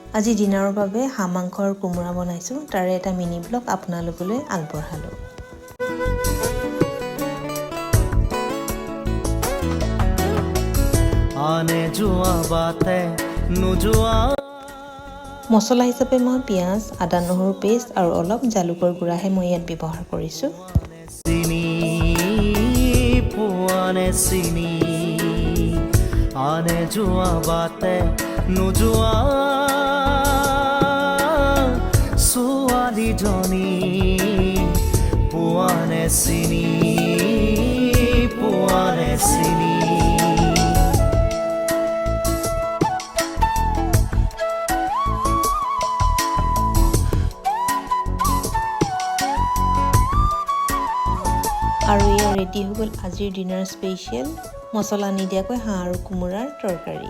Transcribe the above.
আজি ডিনাৰৰ বাবে হাঁহ মাংস আৰু কোমোৰা বনাইছোঁ তাৰে এটা মিনি ব্লগ আপোনালোকলৈ আগবঢ়ালোঁ আনে যোৱা বাতে নোযোৱা মছলা হিচাপে মই পিঁয়াজ আদা নহৰু পেষ্ট আৰু অলপ জালুকৰ গুড়াহে মই ইয়াত ব্যৱহাৰ কৰিছোঁ চিনি পোৱানে চিনি আনে যোৱা বাতে নোযোৱা ছোৱালীজনী পোৱানে চিনি পোৱানে চিনি আৰু এয়া ৰেডি হৈ গ'ল আজিৰ ডিনাৰ স্পেচিয়েল মছলা নিদিয়াকৈ হাঁহ আৰু কোমোৰাৰ তৰকাৰী